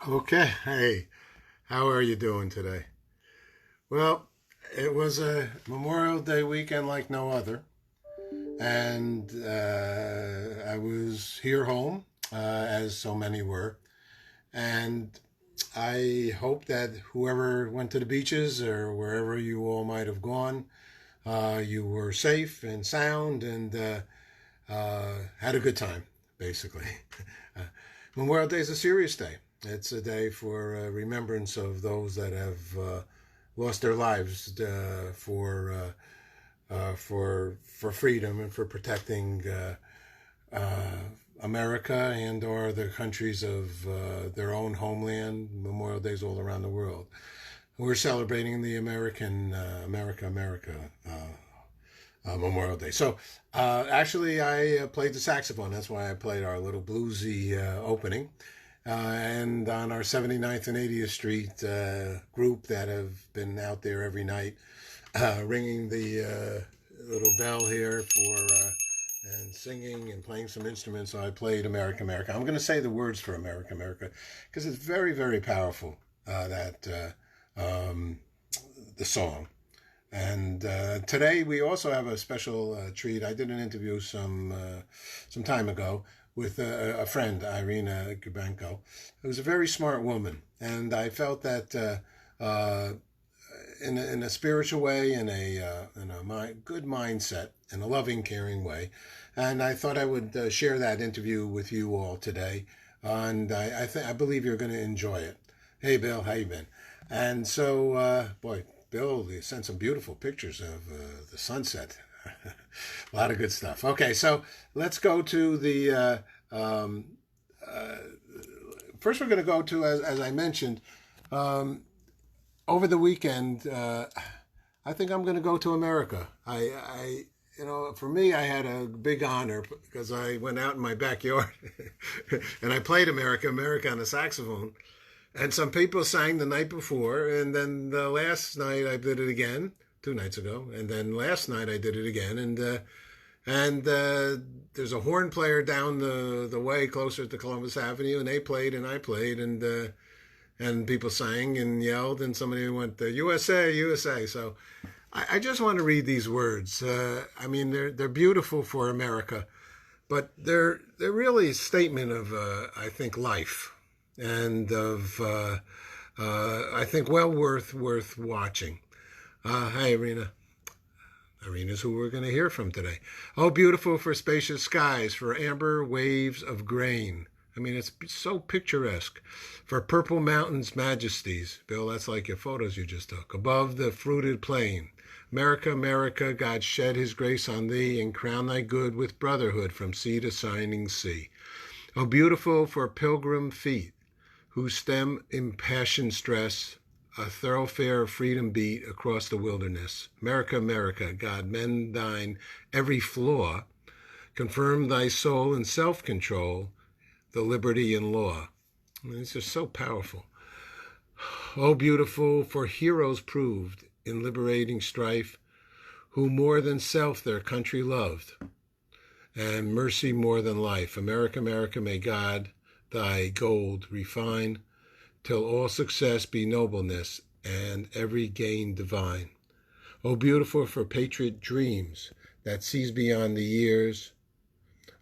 Okay, hey, how are you doing today? Well, it was a Memorial Day weekend like no other, and I was here home, as so many were, and I hope that whoever went to the beaches or wherever you all might have gone, you were safe and sound and had a good time, basically. uh, Memorial Day is a serious day. It's a day for remembrance of those that have lost their lives for freedom and for protecting America and or the countries of their own homeland. Memorial Days all around the world. We're celebrating the America Memorial Day. So actually, I played the saxophone. That's why I played our little bluesy opening. And on our 79th and 80th Street group that have been out there every night ringing the little bell here and singing and playing some instruments. So I played America, America. I'm going to say the words for America, America, because it's very, very powerful, the song. And today we also have a special treat. I did an interview some time ago with a friend, Irina Gubanko, who's a very smart woman. And I felt that in a spiritual way, in a good mindset, in a loving, caring way. And I thought I would share that interview with you all today. And I believe you're going to enjoy it. Hey, Bill, how you been? And so, boy, Bill, you sent some beautiful pictures of the sunset. A lot of good stuff. Okay, so let's go to the first. We're going to go to, as I mentioned, over the weekend. I think I'm going to go to America. For me, I had a big honor because I went out in my backyard and I played America, America on the saxophone. And some people sang the night before, and then the last night I did it again, 2 nights ago, and then last night I did it again, and there's a horn player down the way closer to Columbus Avenue, and they played and I played, and people sang and yelled, and somebody went USA, USA. So I just want to read these words. I mean, they're beautiful for America, but they're really a statement of I think life. And of, I think, well worth watching. Hi, Irina. Irina's who we're going to hear from today. Oh, beautiful for spacious skies, for amber waves of grain. I mean, it's so picturesque. For purple mountains' majesties. Bill, that's like your photos you just took. Above the fruited plain. America, America, God shed his grace on thee and crown thy good with brotherhood from sea to shining sea. Oh, beautiful for pilgrim feet, whose stem impassioned stress, a thoroughfare of freedom beat across the wilderness. America, America, God, mend thine every flaw, confirm thy soul in self-control, the liberty and law. I mean, it's just so powerful. Oh, beautiful for heroes proved in liberating strife, who more than self their country loved, and mercy more than life. America, America, may God thy gold refine, till all success be nobleness, and every gain divine. O beautiful for patriot dreams, that sees beyond the years,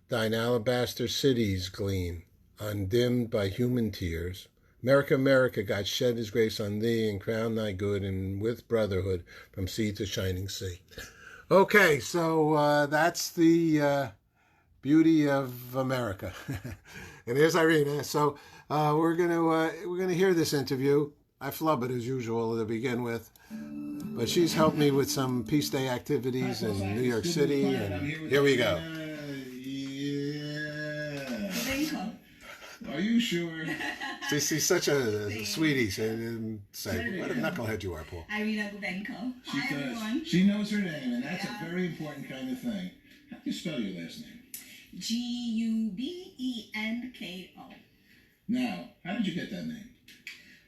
thine alabaster cities gleam, undimmed by human tears. America, America, God shed his grace on thee, and crown thy good, and with brotherhood from sea to shining sea. Okay, so that's the beauty of America. And here's Irina. So we're gonna hear this interview. I flub it as usual to begin with, but she's helped me with some Peace Day activities in New York City, and here we go. Yeah. Are you sure? She's such a sweetie. She didn't say, what a knucklehead you are, Paul. Irina Gubenko. Hi, everyone. She knows her name, and that's a very important kind of thing. How do you spell your last name? Gubenko. Now, how did you get that name?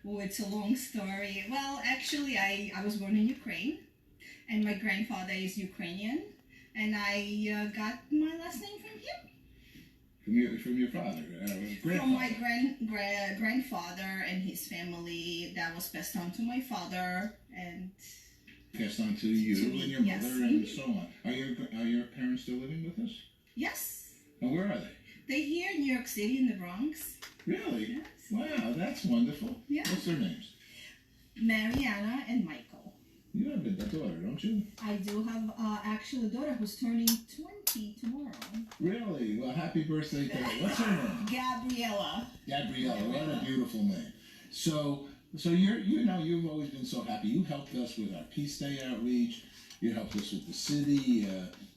Oh, it's a long story. Well, actually, I was born in Ukraine, and my grandfather is Ukrainian, and I got my last name from him. From your father? From my grandfather and his family. That was passed on to my father, and passed on to you and your mother, and so on. Are your parents still living with us? Yes. And where are they? They're here in New York City, in the Bronx. Really? Yes. Wow, that's wonderful. Yeah. What's their names? Mariana and Michael. You have a daughter, don't you? I do have actually a daughter who's turning 20 tomorrow. Really? Well, happy birthday to her. What's her name? Gabriella. Gabriella. What a beautiful name. So you've always been so happy. You helped us with our Peace Day outreach. You helped us with the city,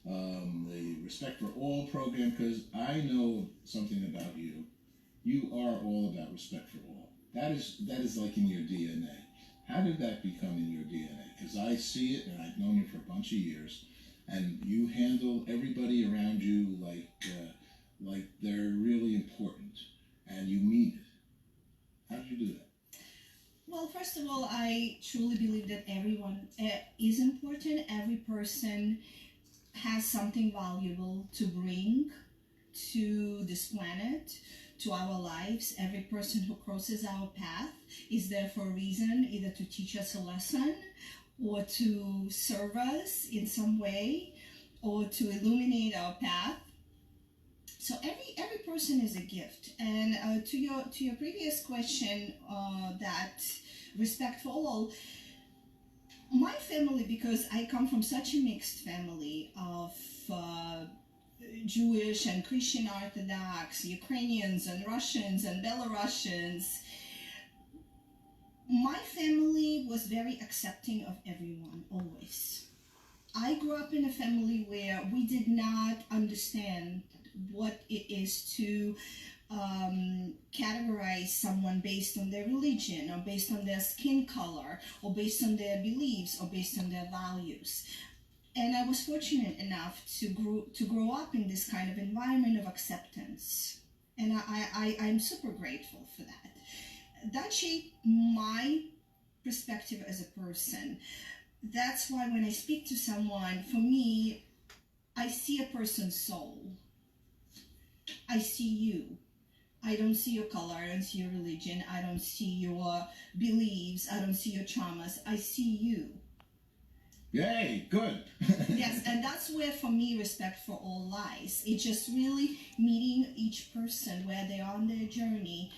the Respect for All program, because I know something about you. You are all about respect for all. That is like in your DNA. How did that become in your DNA? Because I see it, and I've known you for a bunch of years, and you handle everybody around you like they're really important, and you mean it. How did you do that? Well, first of all, I truly believe that everyone is important. Every person has something valuable to bring to this planet, to our lives. Every person who crosses our path is there for a reason, either to teach us a lesson or to serve us in some way or to illuminate our path. So every person is a gift. And to your previous question, that respect for all, my family, because I come from such a mixed family of Jewish and Christian Orthodox, Ukrainians and Russians and Belarusians, my family was very accepting of everyone, always. I grew up in a family where we did not understand what it is to categorize someone based on their religion or based on their skin color or based on their beliefs or based on their values. And I was fortunate enough to grow up in this kind of environment of acceptance. And I'm super grateful for that. That shaped my perspective as a person. That's why when I speak to someone, for me, I see a person's soul. I see you. I don't see your color, I don't see your religion, I don't see your beliefs, I don't see your traumas, I see you. Yay, good. Yes, and that's where, for me, respect for all lies. It's just really meeting each person where they are on their journey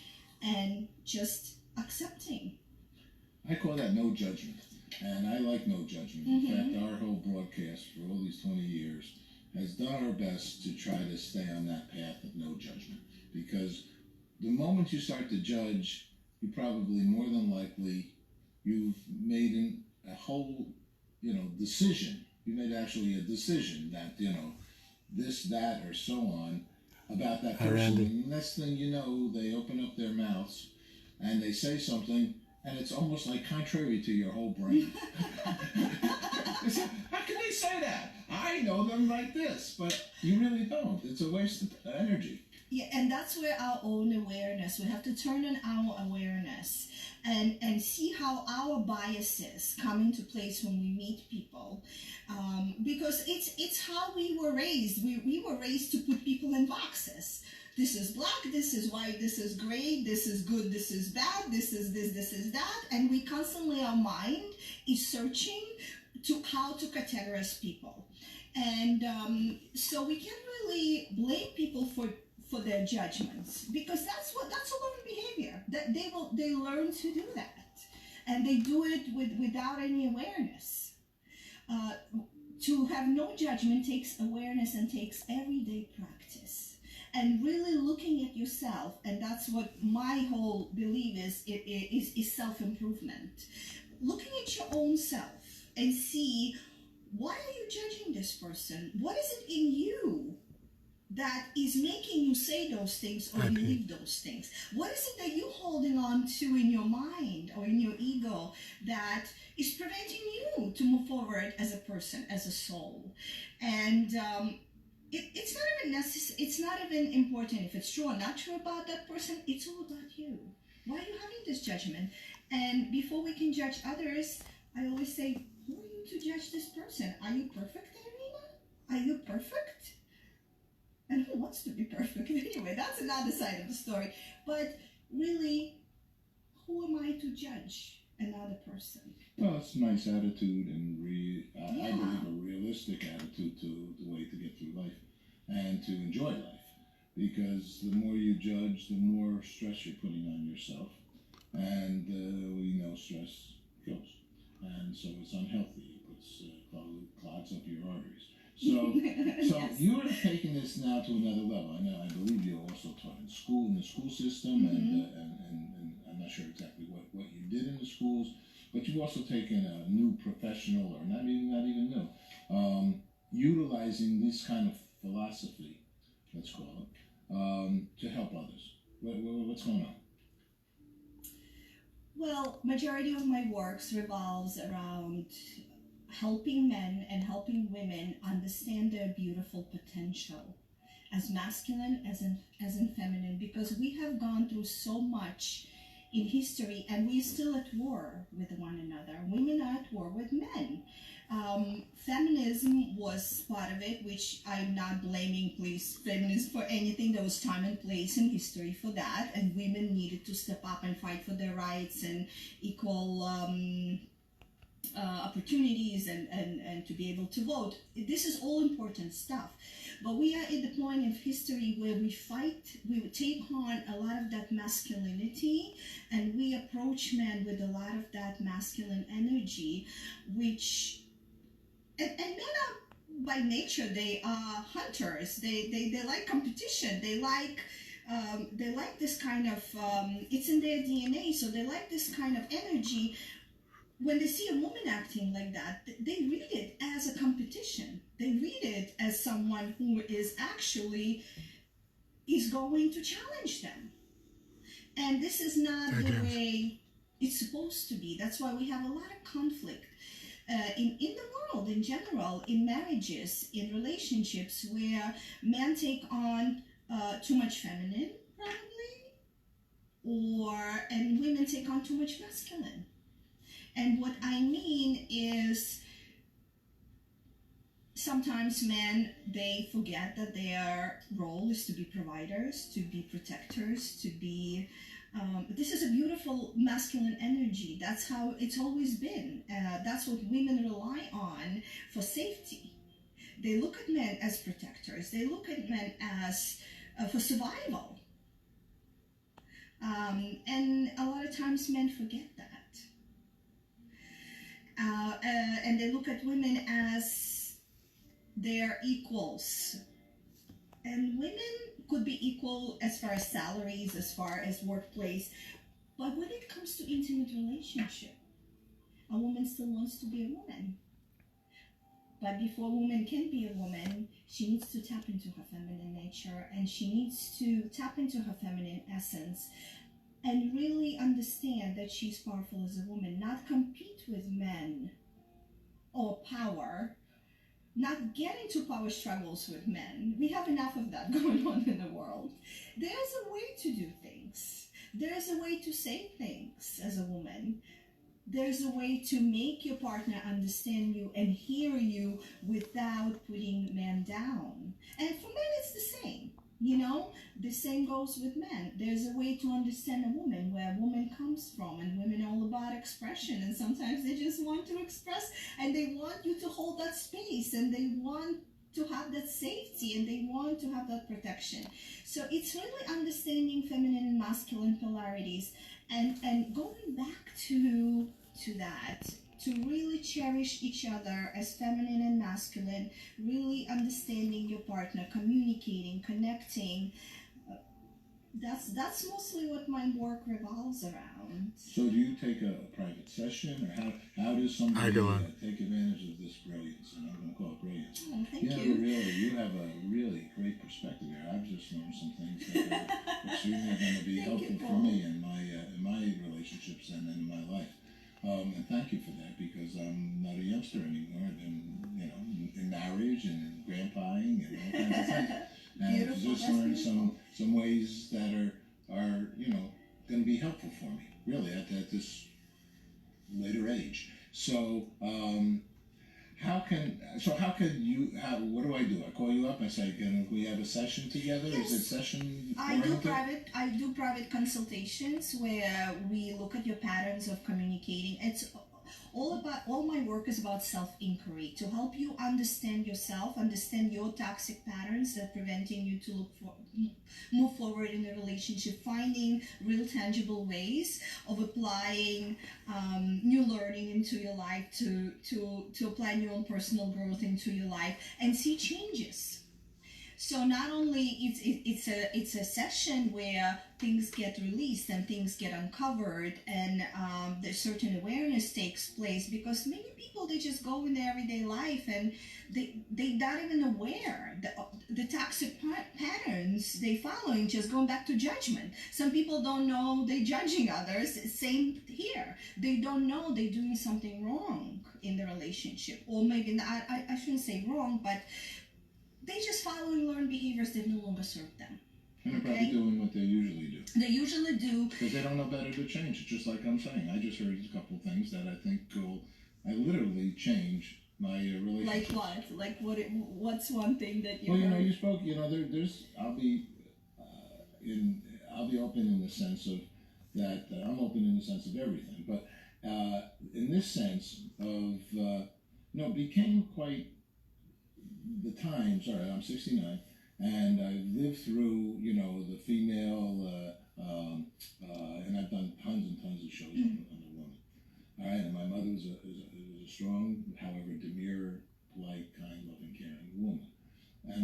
and just accepting. I call that no judgment, and I like no judgment. In fact, our whole broadcast for all these 20 years has done our best to try to stay on that path of no judgment, because the moment you start to judge, you probably more than likely you've made a whole decision. You made actually a decision that this, that, or so on about that person. And next thing you know, they open up their mouths and they say something, and it's almost like contrary to your whole brain. How can they say that? I know them like this, but you really don't. It's a waste of energy. Yeah, and that's where our own awareness, we have to turn on our awareness and see how our biases come into place when we meet people. Because it's how we were raised. We were raised to put people in boxes. This is black, this is white, this is gray, this is good, this is bad, this is this, this is that. And we constantly, our mind is searching to how to categorize people. And so we can't really blame people for their judgments, because that's a learned behavior. That they learn to do that, and they do it without any awareness. To have no judgment takes awareness and takes everyday practice, and really looking at yourself. And that's what my whole belief is self-improvement. Looking at your own self and see, why are you judging this person? What is it in you that is making you say those things or believe those things? What is it that you're holding on to in your mind or in your ego that is preventing you to move forward as a person, as a soul? And it's not even necessary. It's not even important if it's true or not true about that person. It's all about you. Why are you having this judgment? And before we can judge others, I always say, who are you to judge this person? Are you perfect, Irina? Are you perfect? And who wants to be perfect anyway? That's another side of the story. But really, who am I to judge another person? Well, it's a nice attitude, and I believe a realistic attitude to the way to get through life and to enjoy life. Because the more you judge, the more stress you're putting on yourself. And we know stress kills. And so it's unhealthy. It puts, clogs up your arteries. So Yes. you're taking this now to another level. I believe you also taught in school, in the school system, and I'm not sure exactly what you did in the schools, but you've also taken a new professional, or not even new, utilizing this kind of philosophy, let's call it, to help others. What's going on? Well, majority of my works revolves around helping men and helping women understand their beautiful potential, as masculine as in feminine, because we have gone through so much in history and we're still at war with one another. Women are at war with men. Feminism was part of it, which I'm not blaming, please, feminism for anything. There was time and place in history for that, and women needed to step up and fight for their rights and equal opportunities and to be able to vote. This is all important stuff. But we are at the point of history where we take on a lot of that masculinity, and we approach men with a lot of that masculine energy, which, and men are, by nature, they are hunters. They like competition. They like this kind of, it's in their DNA, so they like this kind of energy. When they see a woman acting like that, they read it as a competition. They read it as someone who is going to challenge them. And this is not the way it's supposed to be. That's why we have a lot of conflict in the world in general, in marriages, in relationships, where men take on too much feminine, probably, and women take on too much masculine. And what I mean is, sometimes men, they forget that their role is to be providers, to be protectors, to be, this is a beautiful masculine energy. That's how it's always been. That's what women rely on for safety. They look at men as protectors. They look at men as for survival. And a lot of times men forget that. And they look at women as their equals. And women could be equal as far as salaries, as far as workplace. But when it comes to intimate relationship, a woman still wants to be a woman. But before a woman can be a woman, she needs to tap into her feminine nature, and she needs to tap into her feminine essence and really understand that she's powerful as a woman, not compete with men or power, not get into power struggles with men. We have enough of that going on in the world. There's a way to do things. There's a way to say things as a woman. There's a way to make your partner understand you and hear you without putting men down. And for men, it's the same. You know, the same goes with men. There's a way to understand a woman, where a woman comes from, and women are all about expression, and sometimes they just want to express, and they want you to hold that space, and they want to have that safety, and they want to have that protection. So it's really understanding feminine and masculine polarities, and going back to that, to really cherish each other as feminine and masculine, really understanding your partner, communicating, connecting. That's mostly what my work revolves around. So do you take a private session, or how does somebody take advantage of this brilliance? And I'm going to call it brilliant. Oh, thank You you. have a really great perspective here. I've just learned some things that are extremely going to be Thank you, helpful for Paul. me in my relationships and in my life. And thank you for that, because I'm not a youngster anymore, and in marriage and in grandpaing and all kinds of things. And Beautiful. just learned some ways that are going to be helpful for me, really, at this later age. So what do I do? I call you up, I say, can we have a session together? Yes. Is it session I oriented? do private consultations where we look at your patterns of communicating. It's all my work is about self-inquiry, to help you understand yourself, understand your toxic patterns that preventing you to move forward in a relationship, finding real tangible ways of applying new learning into your life, to apply your own personal growth into your life and see changes. So not only it's a session where things get released and things get uncovered, and there's certain awareness takes place, because many people, they just go in their everyday life and they're not even aware the toxic patterns they following, just going back to judgment. Some people don't know they're judging others. Same here. They don't know they're doing something wrong in the relationship, or maybe I shouldn't say wrong, but they just following learned behaviors that no longer serve them. And they're probably doing what they usually do. They usually do. Because they don't know better to change it, just like I'm saying. I just heard a couple of things that I think I literally change my relationship. Like what? Like what's one thing that you Well, heard? you spoke, there's, I'll be open in the sense of that, I'm open in the sense of everything. But in this sense of, became quite the times. All right, I'm 69, and I've lived through, the female, and I've done tons and tons of shows on the woman. All right, and my mother was a strong, however demure, polite, kind, loving, caring woman,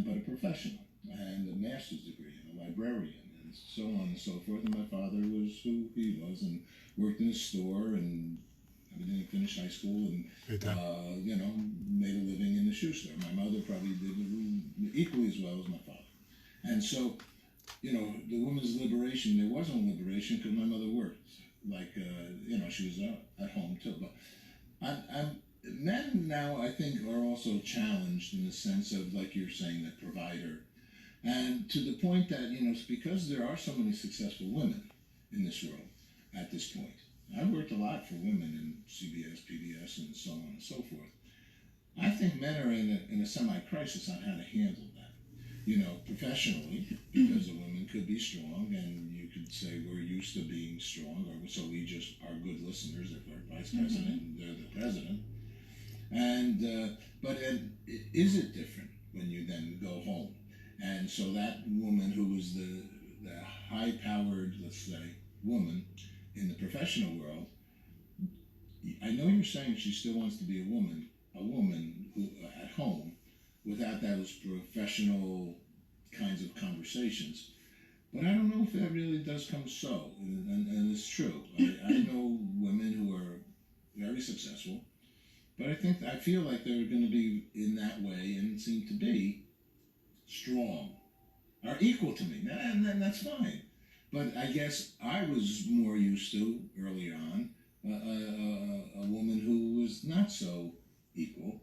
but a professional, and a master's degree, and a librarian, and so on and so forth. And my father was who he was, and worked in a store, and I didn't finish high school, and made a living in the shoe store. My mother probably did equally as well as my father. And so, the women's liberation, there wasn't a liberation because my mother worked. Like, she was at home too. But men now, I think, are also challenged in the sense of, like you're saying, the provider. And to the point that, it's because there are so many successful women in this world at this point. I've worked a lot for women in CBS, PBS, and so on and so forth. I think men are in a semi-crisis on how to handle that. Professionally, because a woman could be strong, and you could say we're used to being strong, or so we just are good listeners if our vice president and they're the president. And but is it different when you then go home? And so that woman who was the high-powered, let's say, woman in the professional world, I know you're saying she still wants to be a woman who at home, without those professional kinds of conversations. But I don't know if that really does come so, and it's true. I know women who are very successful, but I feel like they're going to be in that way, and seem to be strong, are equal to me, and that's fine. But I guess I was more used to, early on, a woman who was not so equal,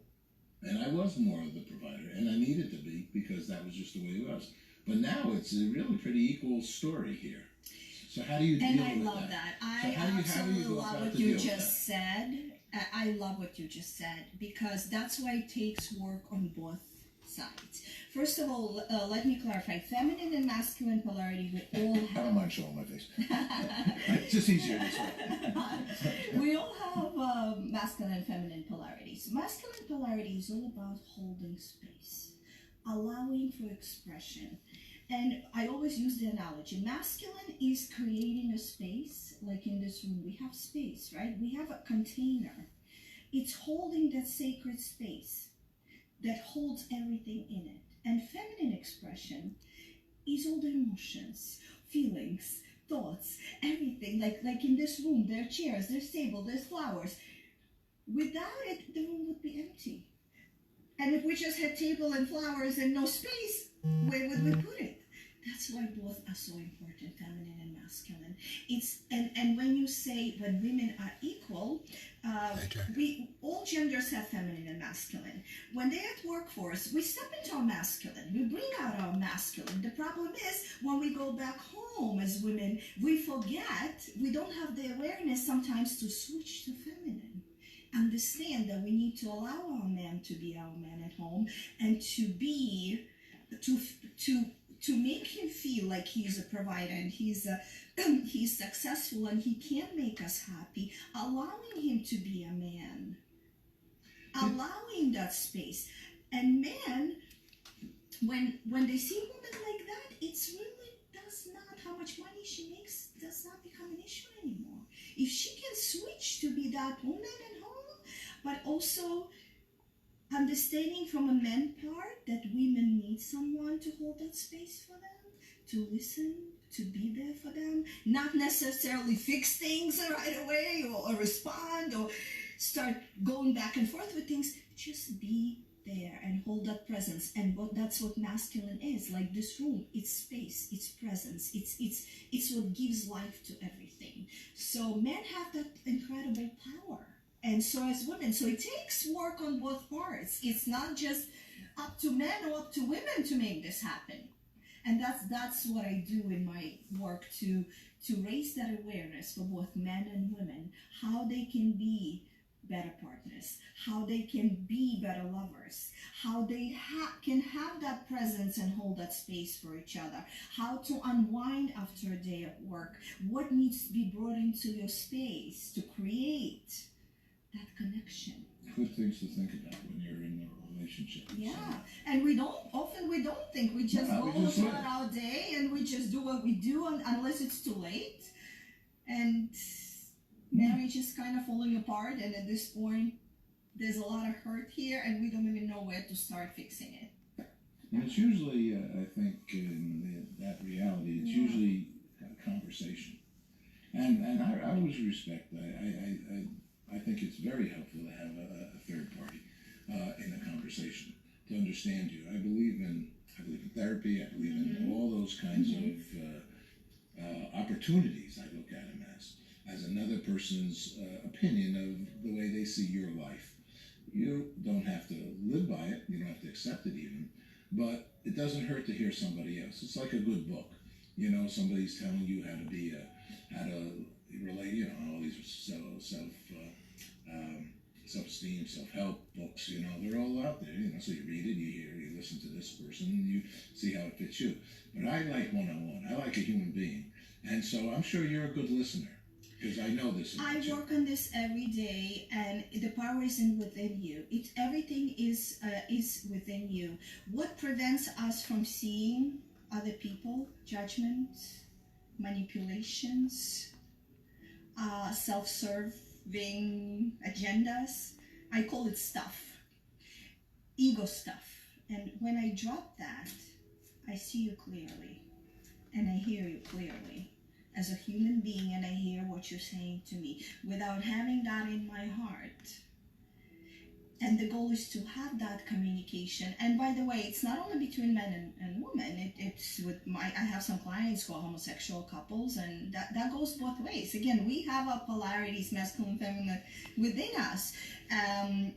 and I was more of the provider, and I needed to be, because that was just the way it was. But now it's a really pretty equal story here. So how do you deal with that? And I love that. I absolutely love what you just said. I love what you just said, because that's why it takes work on both sides. First of all, let me clarify. Feminine and masculine polarity, we all have. I don't mind showing my face. It's just easier this way. We all have masculine and feminine polarities. Masculine polarity is all about holding space, allowing for expression. And I always use the analogy. Masculine is creating a space, like in this room. We have space, right? We have a container. It's holding that sacred space that holds everything in it. And feminine expression is all the emotions, feelings, thoughts, everything. Like in this room, there are chairs, there's table, there's flowers. Without it, the room would be empty. And if we just had table and flowers and no space, where would we put it? That's why both are so important, feminine and masculine. It's and when you say when women are equal, we all genders have feminine and masculine. When they're at workforce, we step into our masculine. We bring out our masculine. The problem is when we go back home as women, we forget. We don't have the awareness sometimes to switch to feminine. Understand that we need to allow our man to be our man at home and to be to make him feel like he's a provider and he's successful and he can make us happy, allowing him to be a man, allowing that space. And men, when they see women like that, it's really does not, how much money she makes does not become an issue anymore. If she can switch to be that woman at home, but also understanding from a man part that women need someone to hold that space for them, to listen, to be there for them, not necessarily fix things right away or respond or start going back and forth with things, just be there and hold that presence. And that's what masculine is. Like this room, it's space, it's presence, it's what gives life to everything. So men have that incredible power. And so as women, so it takes work on both parts. It's not just up to men or up to women to make this happen. And that's what I do in my work to raise that awareness for both men and women, how they can be better partners, how they can be better lovers, how they can have that presence and hold that space for each other, how to unwind after a day of work, what needs to be brought into your space to create that connection. Good things to think about when you're in a relationship. Yeah, and we don't think, we just go about our day and we just do what we do unless it's too late. And marriage is kind of falling apart, and at this point there's a lot of hurt here and we don't even know where to start fixing it. And it's usually, I think, in that reality, it's usually a conversation. And I always respect, I think it's very helpful to have a third party in a conversation to understand you. I believe in therapy. I believe in all those kinds of opportunities. I look at them as another person's opinion of the way they see your life. You don't have to live by it. You don't have to accept it even. But it doesn't hurt to hear somebody else. It's like a good book. You know, somebody's telling you how to relate. All these self-esteem, self-help books. They're all out there. So you read it, you hear, you listen to this person, and you see how it fits you. But I like one-on-one. I like a human being, and so I'm sure you're a good listener. Because I know this. I work on this every day, and the power isn't within you. Everything is within you. What prevents us from seeing other people? Judgments, manipulations, self-serving agendas. I call it stuff, ego stuff. And when I drop that, I see you clearly, and I hear you clearly as a human being, and I hear what you're saying to me without having that in my heart. And the goal is to have that communication. And by the way, it's not only between men and women. It's with I have some clients who are homosexual couples, and that goes both ways. Again, we have our polarities, masculine, feminine, within us.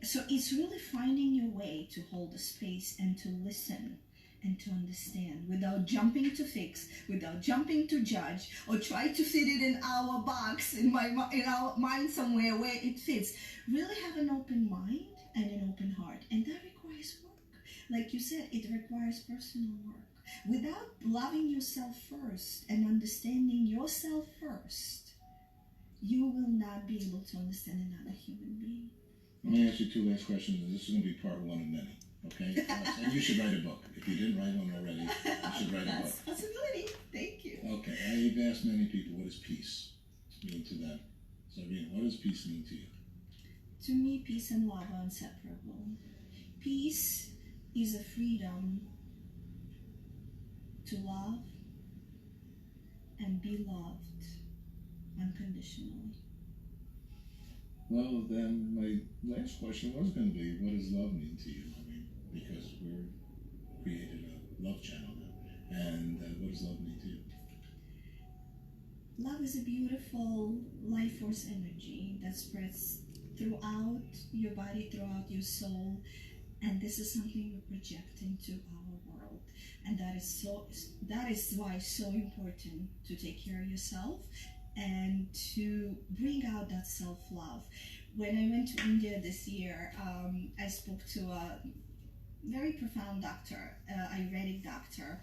So it's really finding your way to hold the space and to listen and to understand without jumping to fix, without jumping to judge, or try to fit it in our box, in our mind somewhere where it fits. Really have an open mind and an open heart, and that requires work. Like you said, it requires personal work. Without loving yourself first and understanding yourself first, you will not be able to understand another human being. Let me ask you two last questions, and this is going to be part one of many. Okay? And you should write a book. If you didn't write one already, you should write a book. That's a possibility. Thank you. Okay. I've asked many people, what does peace mean to them? So, what does peace mean to you? To me, peace and love are inseparable. Peace is a freedom to love and be loved unconditionally. Well, then my last question was going to be, what does love mean to you? because we're created a love channel now. And what does love mean to you? Love is a beautiful life force energy that spreads throughout your body, throughout your soul, and this is something we project into our world. And that is why it's so important to take care of yourself and to bring out that self-love. When I went to India this year, I spoke to a very profound doctor, Ayurvedic doctor,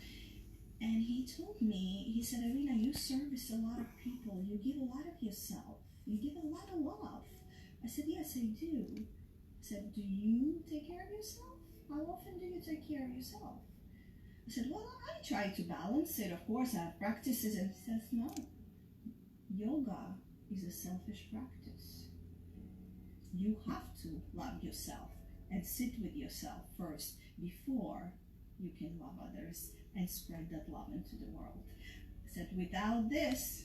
and he told me, he said, Irina, you service a lot of people. You give a lot of yourself. You give a lot of love. I said, yes, I do. I said, do you take care of yourself? How often do you take care of yourself? I said, well, I try to balance it. Of course, I have practices. And he says, no. Yoga is a selfish practice. You have to love yourself and sit with yourself first before you can love others and spread that love into the world. I said, without this,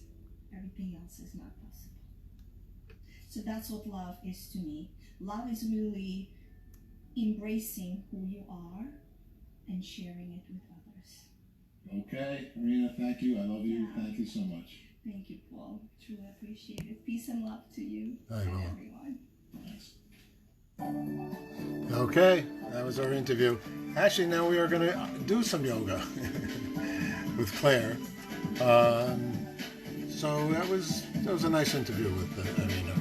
everything else is not possible. So that's what love is to me. Love is really embracing who you are and sharing it with others. Okay, Irina, thank you. I love you. Yeah. Thank you so much. Thank you, Paul. Truly appreciate it. Peace and love to you I and will. everyone. Thanks. Okay, that was our interview. Actually, now we are going to do some yoga with Claire. So that was a nice interview with Irina.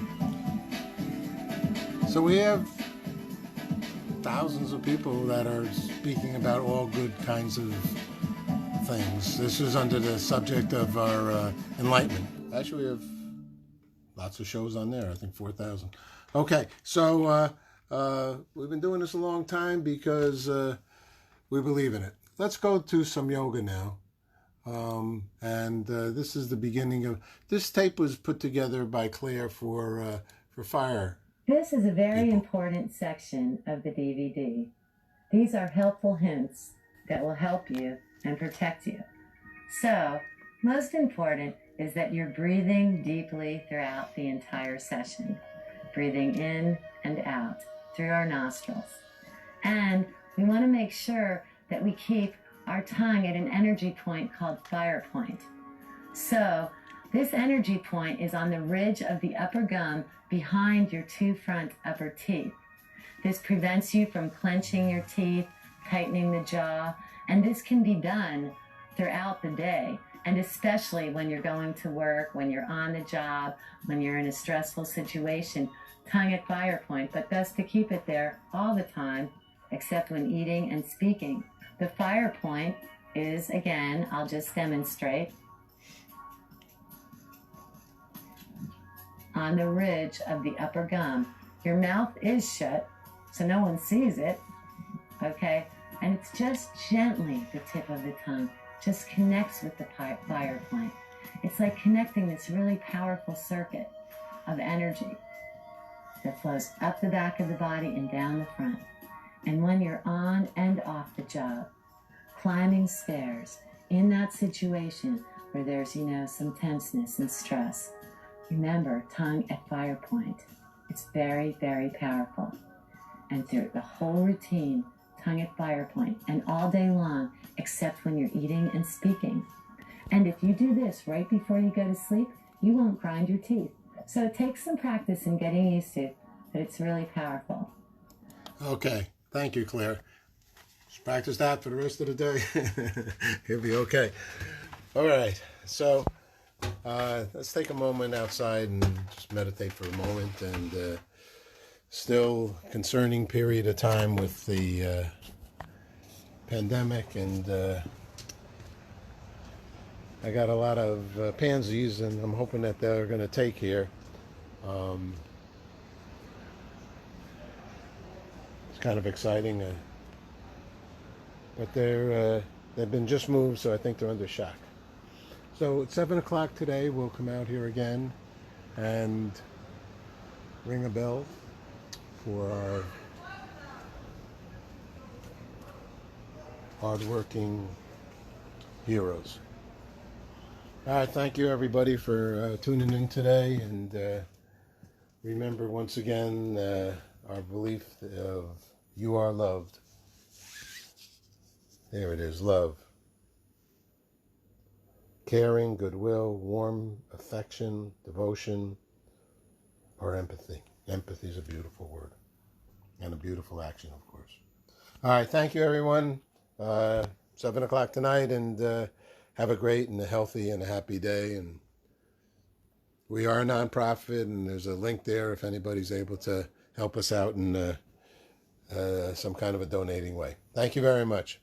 So we have thousands of people that are speaking about all good kinds of things. This is under the subject of our enlightenment. Actually, we have lots of shows on there. I think 4,000. Okay, so we've been doing this a long time because we believe in it. Let's go to some yoga now. This is the beginning of... This tape was put together by Claire for fire. This is a very people. important section of the DVD. These are helpful hints that will help you and protect you. So, most important is that you're breathing deeply throughout the entire session. Breathing in and out through our nostrils. And we want to make sure that we keep our tongue at an energy point called fire point. So, this energy point is on the ridge of the upper gum behind your two front upper teeth. This prevents you from clenching your teeth, tightening the jaw, and this can be done throughout the day, and especially when you're going to work, when you're on the job, when you're in a stressful situation, tongue at fire point, but best to keep it there all the time, except when eating and speaking. The fire point is, again, I'll just demonstrate, on the ridge of the upper gum. Your mouth is shut, so no one sees it, okay? And it's just gently the tip of the tongue, just connects with the fire point. It's like connecting this really powerful circuit of energy that flows up the back of the body and down the front. And when you're on and off the job, climbing stairs, in that situation where there's, some tenseness and stress, remember, tongue at fire point. It's very, very powerful. And through the whole routine, tongue at fire point, and all day long, except when you're eating and speaking. And if you do this right before you go to sleep, you won't grind your teeth. So it takes some practice and getting used to, but it's really powerful. Okay, thank you, Claire. Just practice that for the rest of the day. You'll be okay. All right, so let's take a moment outside and just meditate for a moment. And still concerning period of time with the pandemic, and I got a lot of pansies, and I'm hoping that they're going to take here. It's kind of exciting, but they've been just moved, so I think they're under shock. So at 7 o'clock today, we'll come out here again and ring a bell for our hardworking heroes. All right, thank you everybody for tuning in today, and remember once again our belief of you are loved There it is, love. Caring, goodwill, warm affection, devotion, or empathy. Empathy is a beautiful word. And a beautiful action, of course. All right, thank you, everyone. 7 o'clock tonight, and have a great and a healthy and a happy day. And we are a nonprofit, and there's a link there if anybody's able to help us out in some kind of a donating way. Thank you very much.